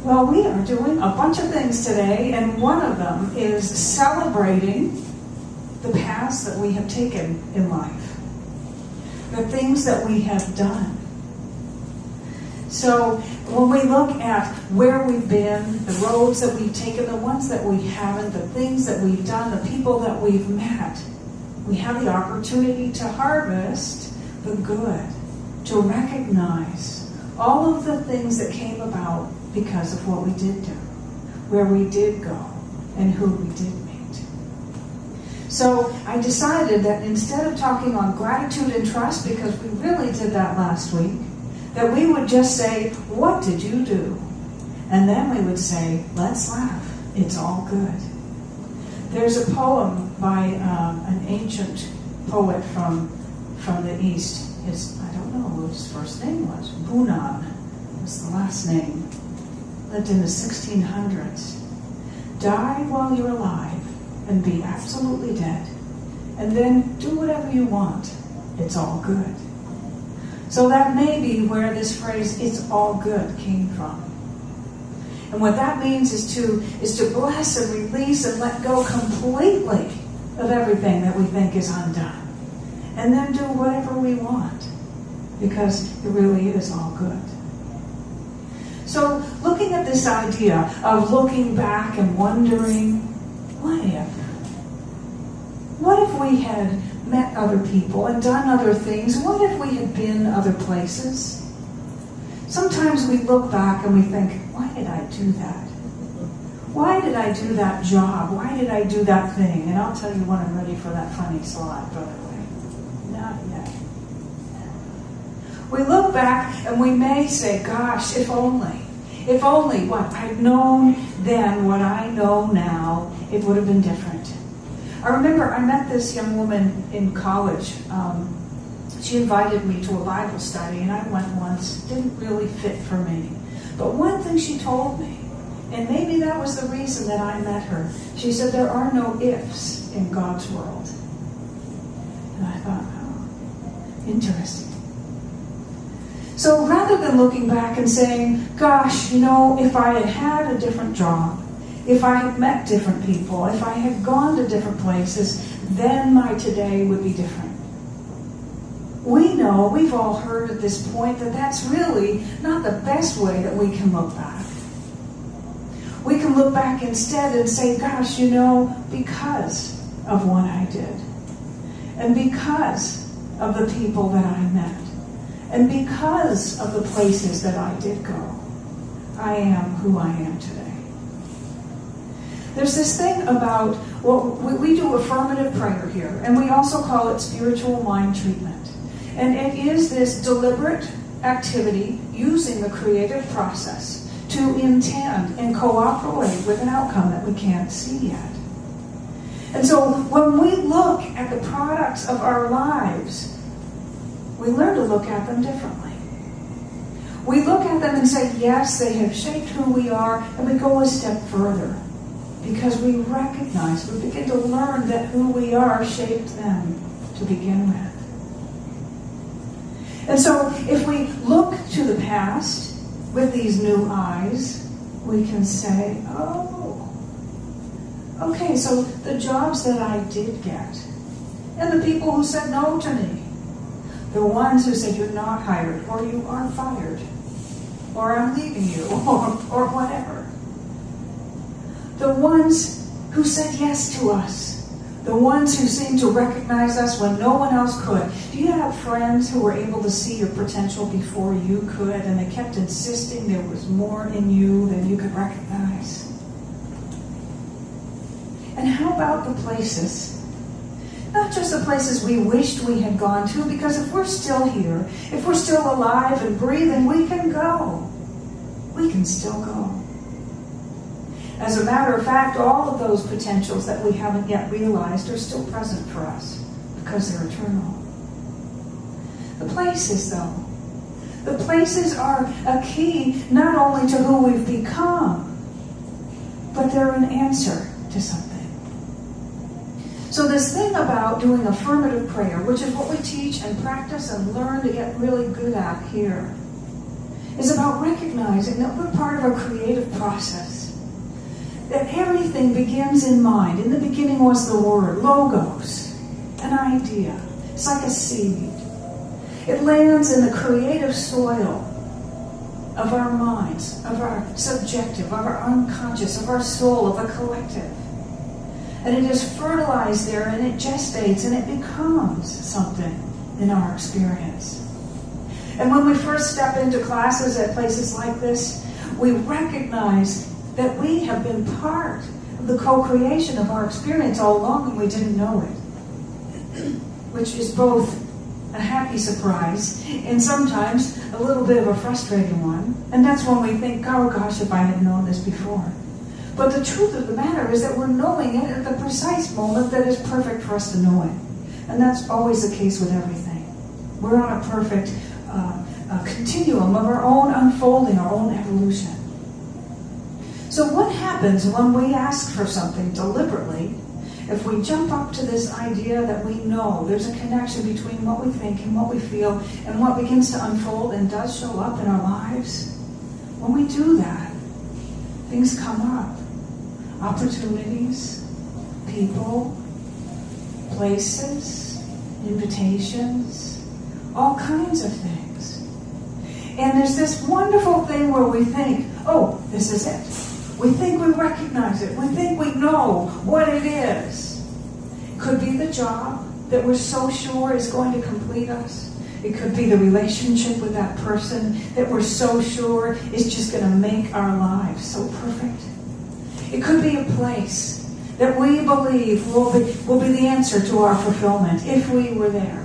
Well, we are doing a bunch of things today, and one of them is celebrating the paths that we have taken in life, the things that we have done. So when we look at where we've been, the roads that we've taken, the ones that we haven't, the things that we've done, the people that we've met, we have the opportunity to harvest the good, to recognize all of the things that came about because of what we did do, where we did go, and who we did meet. So I decided that instead of talking on gratitude and trust, because we really did that last week, that we would just say, what did you do? And then we would say, let's laugh. It's all good. There's a poem by an ancient poet from the East. I don't know what his first name was. Bunan was the last name. Lived in the 1600s. Die while you're alive and be absolutely dead. And then do whatever you want. It's all good. So that may be where this phrase, it's all good, came from. And what that means is to bless and release and let go completely of everything that we think is undone. And then do whatever we want, because it really is all good. So looking at this idea of looking back and wondering, what if we had met other people and done other things? What if we had been other places? Sometimes we look back and we think, why did I do that? Why did I do that job? Why did I do that thing? And I'll tell you when I'm ready for that funny slide, by the way. Not yet. We look back and we may say, gosh, if only what I'd known then, what I know now, it would have been different. I remember I met this young woman in college. She invited me to a Bible study, and I went once. Didn't really fit for me. But one thing she told me, and maybe that was the reason that I met her, she said, there are no ifs in God's world. And I thought, oh, interesting. So rather than looking back and saying, gosh, if I had had a different job, if I had met different people, if I had gone to different places, then my today would be different. We know, we've all heard at this point, that that's really not the best way that we can look back. We can look back instead and say, gosh, because of what I did, and because of the people that I met, and because of the places that I did go, I am who I am today. There's this thing about, we do affirmative prayer here, and we also call it spiritual mind treatment. And it is this deliberate activity using the creative process to intend and cooperate with an outcome that we can't see yet. And so when we look at the products of our lives, we learn to look at them differently. We look at them and say, yes, they have shaped who we are, and we go a step further. Because we recognize, we begin to learn that who we are shaped them to begin with. And so if we look to the past with these new eyes, we can say, oh, okay, so the jobs that I did get, and the people who said no to me, the ones who said you're not hired, or you are fired, or I'm leaving you, or whatever. The ones who said yes to us. The ones who seemed to recognize us when no one else could. Do you have friends who were able to see your potential before you could, and they kept insisting there was more in you than you could recognize? And how about the places? Not just the places we wished we had gone to, because if we're still here, if we're still alive and breathing, we can go. We can still go. As a matter of fact, all of those potentials that we haven't yet realized are still present for us because they're eternal. The places, though, the places are a key not only to who we've become, but they're an answer to something. So this thing about doing affirmative prayer, which is what we teach and practice and learn to get really good at here, is about recognizing that we're part of a creative process. That everything begins in mind. In the beginning was the word, logos, an idea. It's like a seed. It lands in the creative soil of our minds, of our subjective, of our unconscious, of our soul, of a collective. And it is fertilized there, and it gestates, and it becomes something in our experience. And when we first step into classes at places like this, we recognize that we have been part of the co-creation of our experience all along, and we didn't know it. Which is both a happy surprise and sometimes a little bit of a frustrating one. And that's when we think, oh gosh, if I had known this before. But the truth of the matter is that we're knowing it at the precise moment that is perfect for us to know it. And that's always the case with everything. We're on a perfect continuum of our own unfolding, our own evolution. So what happens when we ask for something deliberately? If we jump up to this idea that we know there's a connection between what we think and what we feel and what begins to unfold and does show up in our lives, when we do that, things come up. Opportunities, people, places, invitations, all kinds of things. And there's this wonderful thing where we think, oh, this is it. We think we recognize it. We think we know what it is. It could be the job that we're so sure is going to complete us. It could be the relationship with that person that we're so sure is just going to make our lives so perfect. It could be a place that we believe will be the answer to our fulfillment if we were there.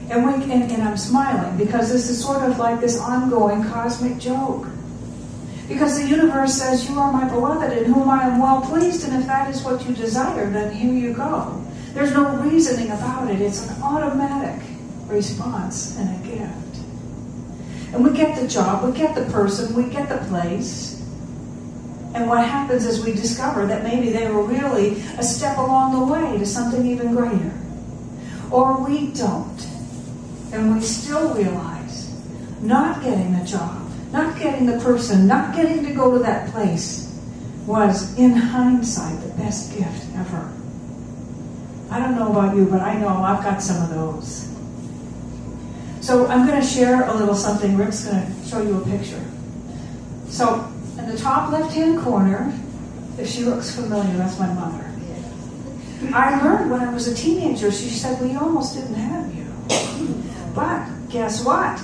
And I'm smiling because this is sort of like this ongoing cosmic joke. Because the universe says, you are my beloved in whom I am well pleased, and if that is what you desire, then here you go. There's no reasoning about it. It's an automatic response and a gift. And we get the job, we get the person, we get the place. And what happens is we discover that maybe they were really a step along the way to something even greater. Or we don't. And we still realize not getting the job, not getting the person, not getting to go to that place was, in hindsight, the best gift ever. I don't know about you, but I know I've got some of those. So I'm going to share a little something. Rick's going to show you a picture. So in the top left-hand corner, if she looks familiar, that's my mother. I learned when I was a teenager, she said, we almost didn't have you. But guess what?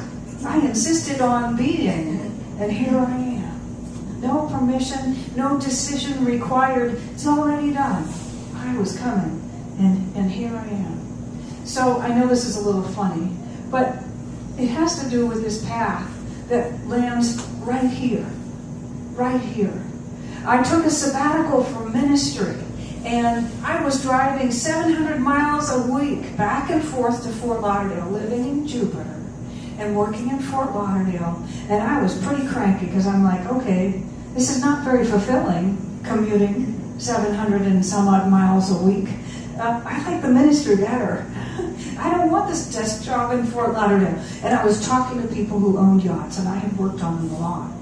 I insisted on being, and here I am. No permission, no decision required. It's already done. I was coming, and here I am. So I know this is a little funny, but it has to do with this path that lands right here. Right here. I took a sabbatical from ministry, and I was driving 700 miles a week back and forth to Fort Lauderdale, living in Jupiter and working in Fort Lauderdale. And I was pretty cranky because I'm like, okay, this is not very fulfilling, commuting 700 and some odd miles a week. I like the ministry better. I don't want this desk job in Fort Lauderdale. And I was talking to people who owned yachts, and I had worked on them a lot.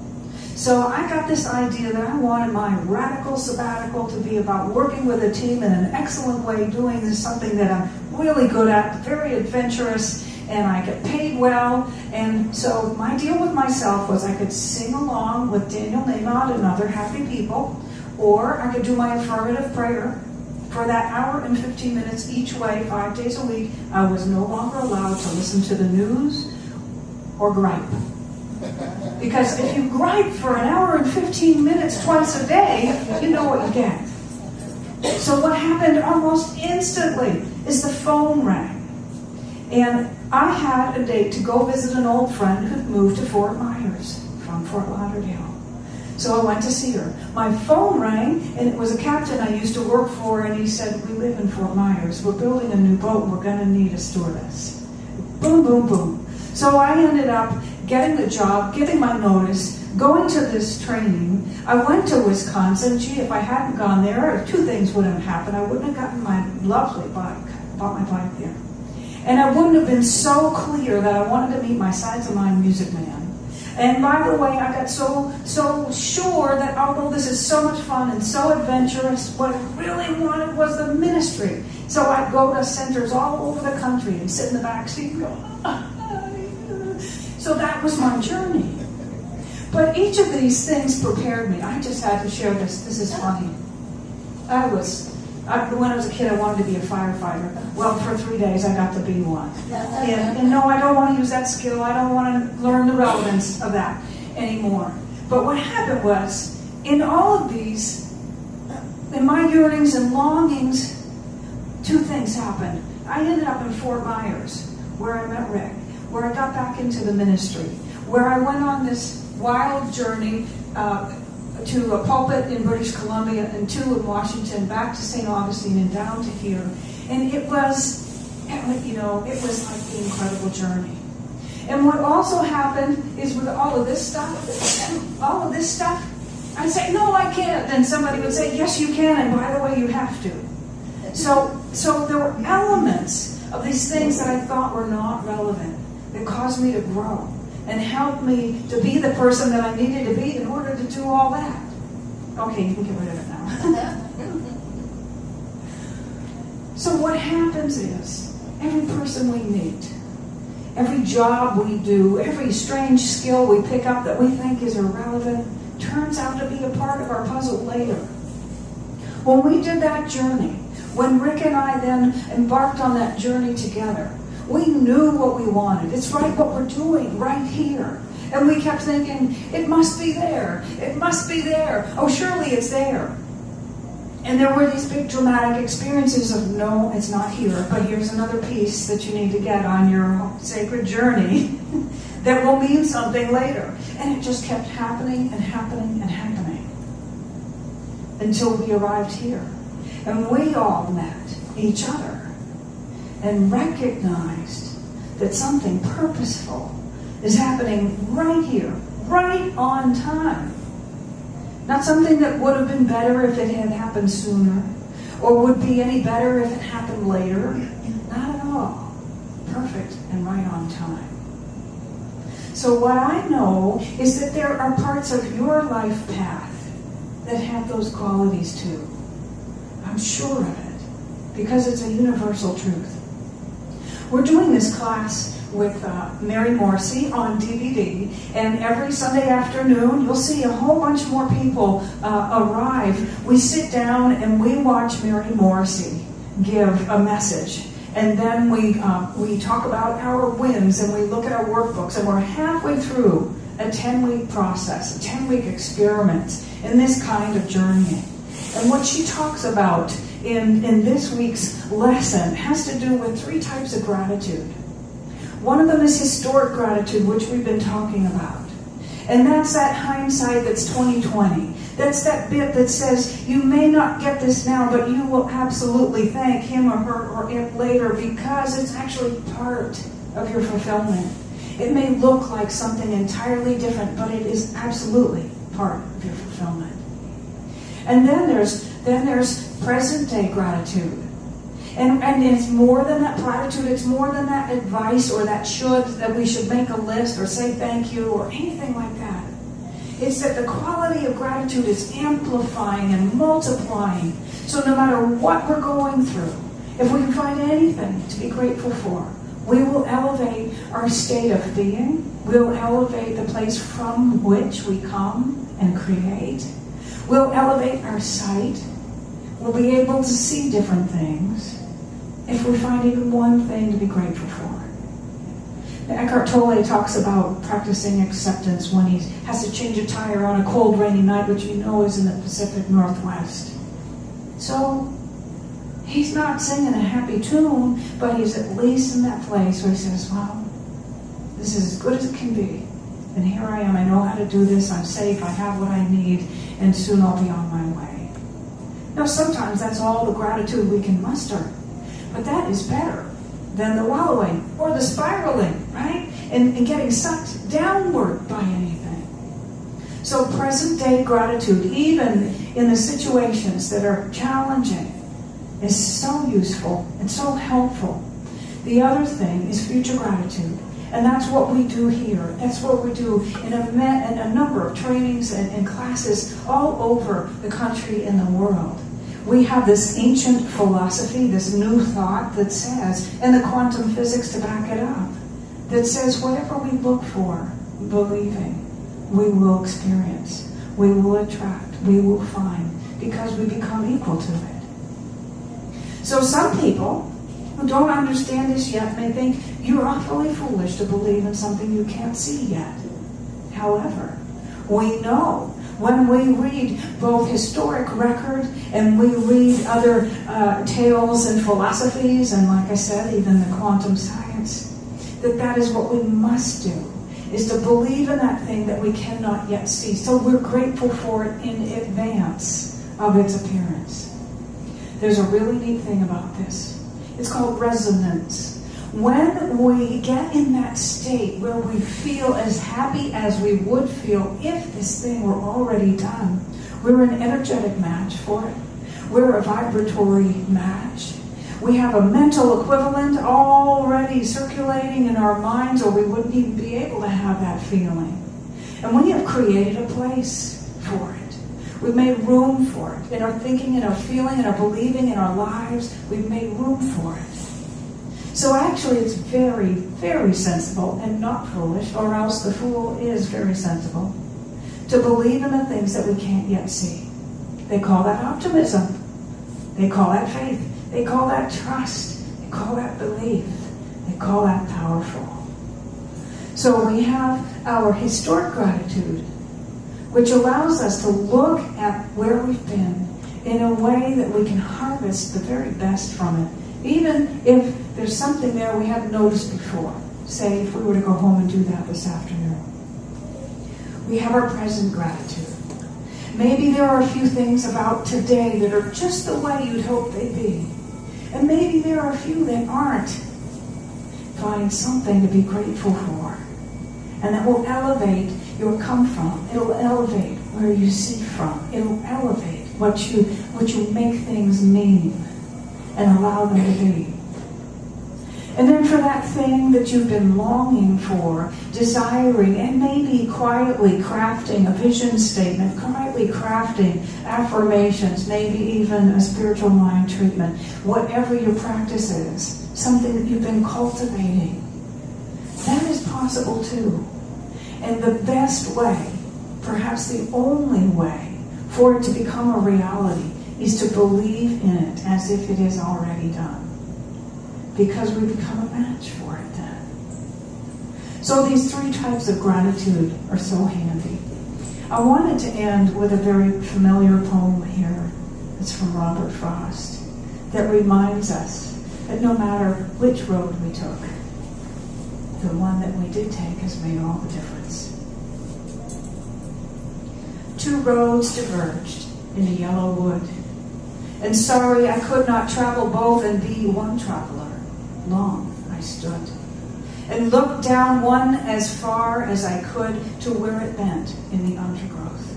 So I got this idea that I wanted my radical sabbatical to be about working with a team in an excellent way, doing something that I'm really good at, very adventurous, and I get paid well. And so my deal with myself was I could sing along with Daniel Nahmod and other happy people, or I could do my affirmative prayer. For that hour and 15 minutes each way, 5 days a week, I was no longer allowed to listen to the news or gripe. Because if you gripe for an hour and 15 minutes twice a day, you know what you get. So what happened almost instantly is the phone rang. And I had a date to go visit an old friend who'd moved to Fort Myers from Fort Lauderdale. So I went to see her. My phone rang, and it was a captain I used to work for, and he said, we live in Fort Myers. We're building a new boat, and we're going to need a stewardess. Boom, boom, boom. So I ended up getting the job, giving my notice, going to this training. I went to Wisconsin. Gee, if I hadn't gone there, two things would have happened. I wouldn't have gotten my lovely bike, bought my bike there. And I wouldn't have been so clear that I wanted to meet my Sides of Mind music man. And by the way, I got so sure that although this is so much fun and so adventurous, what I really wanted was the ministry. So I'd go to centers all over the country and sit in the back seat and go, so that was my journey. But each of these things prepared me. I just had to share this. This is funny. When I was a kid, I wanted to be a firefighter. Well, for 3 days, I got to be one. And no, I don't want to use that skill. I don't want to learn the relevance of that anymore. But what happened was, in all of these, in my yearnings and longings, two things happened. I ended up in Fort Myers, where I met Rick, where I got back into the ministry, where I went on this wild journey to a pulpit in British Columbia and two in Washington, back to St. Augustine and down to here. And it was like the incredible journey. And what also happened is with all of this stuff, I'd say, no, I can't. Then somebody would say, yes, you can, and by the way, you have to. So there were elements of these things that I thought were not relevant that caused me to grow and helped me to be the person that I needed to be in order to do all that. Okay, you can get rid of it now. So what happens is, every person we meet, every job we do, every strange skill we pick up that we think is irrelevant, turns out to be a part of our puzzle later. When we did that journey, when Rick and I then embarked on that journey together, we knew what we wanted. It's right what we're doing right here. And we kept thinking, it must be there. It must be there. Oh, surely it's there. And there were these big dramatic experiences of, no, it's not here, but here's another piece that you need to get on your sacred journey that will mean something later. And it just kept happening and happening and happening until we arrived here. And we all met each other and recognized that something purposeful is happening right here, right on time. Not something that would have been better if it had happened sooner, or would be any better if it happened later. Not at all. Perfect and right on time. So what I know is that there are parts of your life path that have those qualities too. I'm sure of it, because it's a universal truth. We're doing this class with Mary Morrissey on DVD, and every Sunday afternoon you'll see a whole bunch more people arrive. We sit down and we watch Mary Morrissey give a message, and then we talk about our wins and we look at our workbooks, and we're halfway through a 10-week process, a 10-week experiment in this kind of journey. And what she talks about in this week's lesson has to do with 3 types of gratitude. One of them is historic gratitude, which we've been talking about. And that's that hindsight that's 20/20. That's that bit that says, you may not get this now, but you will absolutely thank him or her or it later, because it's actually part of your fulfillment. It may look like something entirely different, but it is absolutely part of your fulfillment. And then there's present-day gratitude. And it's more than that platitude, it's more than that advice or that we should make a list or say thank you or anything like that. It's that the quality of gratitude is amplifying and multiplying. So no matter what we're going through, if we can find anything to be grateful for, we will elevate our state of being. We'll elevate the place from which we come and create. We'll elevate our sight. We'll be able to see different things if we find even one thing to be grateful for. Eckhart Tolle talks about practicing acceptance when he has to change a tire on a cold, rainy night, which you know is in the Pacific Northwest. So he's not singing a happy tune, but he's at least in that place where he says, well, this is as good as it can be. And here I am. I know how to do this. I'm safe. I have what I need. And soon I'll be on my way. Now, sometimes that's all the gratitude we can muster. But that is better than the wallowing or the spiraling, right? And getting sucked downward by anything. So present-day gratitude, even in the situations that are challenging, is so useful and so helpful. The other thing is future gratitude. And that's what we do here. That's what we do in a number of trainings and classes all over the country and the world. We have this ancient philosophy, this new thought that says, and the quantum physics to back it up, that says whatever we look for, believing, we will experience, we will attract, we will find, because we become equal to it. So some people who don't understand this yet may think you're awfully foolish to believe in something you can't see yet. However, we know when we read both historic record and we read other tales and philosophies, and like I said, even the quantum science, that is what we must do, is to believe in that thing that we cannot yet see. So we're grateful for it in advance of its appearance. There's a really neat thing about this. It's called resonance. When we get in that state where we feel as happy as we would feel if this thing were already done, we're an energetic match for it. We're a vibratory match. We have a mental equivalent already circulating in our minds, or we wouldn't even be able to have that feeling. And we have created a place for it. We've made room for it. In our thinking, in our feeling, in our believing, in our lives, we've made room for it. So actually it's very, very sensible and not foolish, or else the fool is very sensible, to believe in the things that we can't yet see. They call that optimism. They call that faith. They call that trust. They call that belief. They call that powerful. So we have our historic gratitude, which allows us to look at where we've been in a way that we can harvest the very best from it, even if there's something there we hadn't noticed before. Say, if we were to go home and do that this afternoon. We have our present gratitude. Maybe there are a few things about today that are just the way you'd hope they'd be. And maybe there are a few that aren't. Find something to be grateful for. And that will elevate your come from. It'll elevate where you see from. It'll elevate what you make things mean and allow them to be. And then for that thing that you've been longing for, desiring, and maybe quietly crafting a vision statement, quietly crafting affirmations, maybe even a spiritual mind treatment, whatever your practice is, something that you've been cultivating, that is possible too. And the best way, perhaps the only way, for it to become a reality is to believe in it as if it is already done. Because we become a match for it then. So these three types of gratitude are so handy. I wanted to end with a very familiar poem here. It's from Robert Frost, that reminds us that no matter which road we took, the one that we did take has made all the difference. Two roads diverged in a yellow wood, and sorry I could not travel both and be one traveler. Long I stood, and looked down one as far as I could to where it bent in the undergrowth.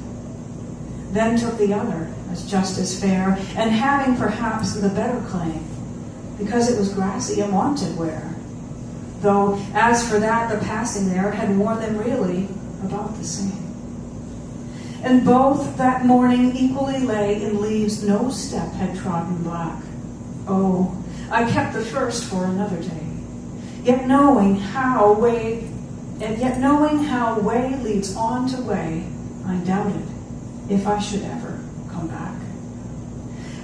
Then took the other as just as fair, and having perhaps the better claim, because it was grassy and wanted wear. Though, as for that, the passing there had worn them really about the same. And both that morning equally lay in leaves no step had trodden black. Oh, I kept the first for another day, yet knowing how way leads on to way, I doubted if I should ever come back.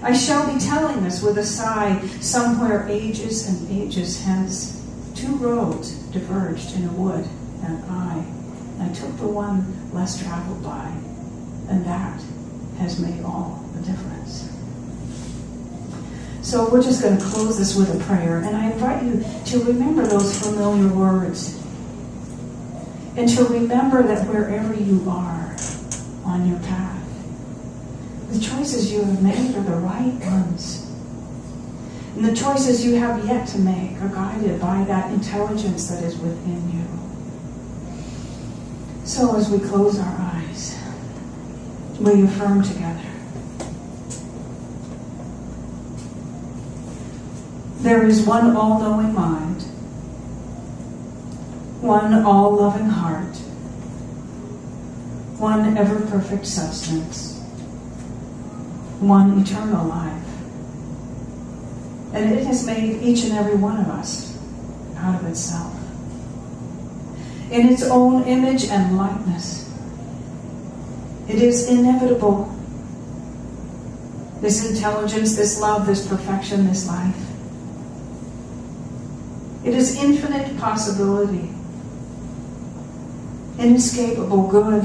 I shall be telling this with a sigh, somewhere ages and ages hence. Two roads diverged in a wood, and I took the one less traveled by, and that has made all the difference. So we're just going to close this with a prayer, and I invite you to remember those familiar words, and to remember that wherever you are on your path, the choices you have made are the right ones. And the choices you have yet to make are guided by that intelligence that is within you. So as we close our eyes, we affirm together. There is one all-knowing mind, one all-loving heart, one ever-perfect substance, one eternal life. And it has made each and every one of us out of itself, in its own image and likeness. It is inevitable. This intelligence, this love, this perfection, this life. It is infinite possibility, inescapable good,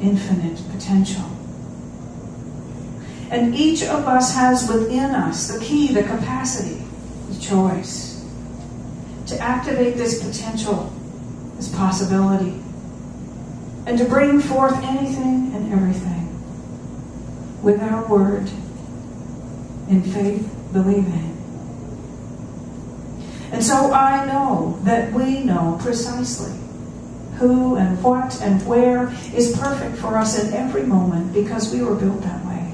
infinite potential. And each of us has within us the key, the capacity, the choice to activate this potential, this possibility, and to bring forth anything and everything with our word, in faith, believing. And so I know that we know precisely who and what and where is perfect for us in every moment, because we were built that way.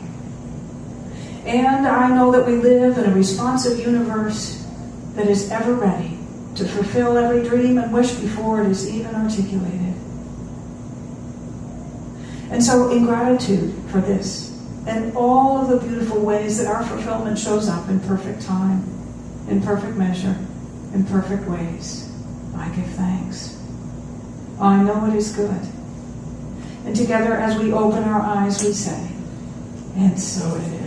And I know that we live in a responsive universe that is ever ready to fulfill every dream and wish before it is even articulated. And so in gratitude for this, and all of the beautiful ways that our fulfillment shows up in perfect time, in perfect measure, in perfect ways, I give thanks. I know it is good. And together as we open our eyes, we say, and so it is.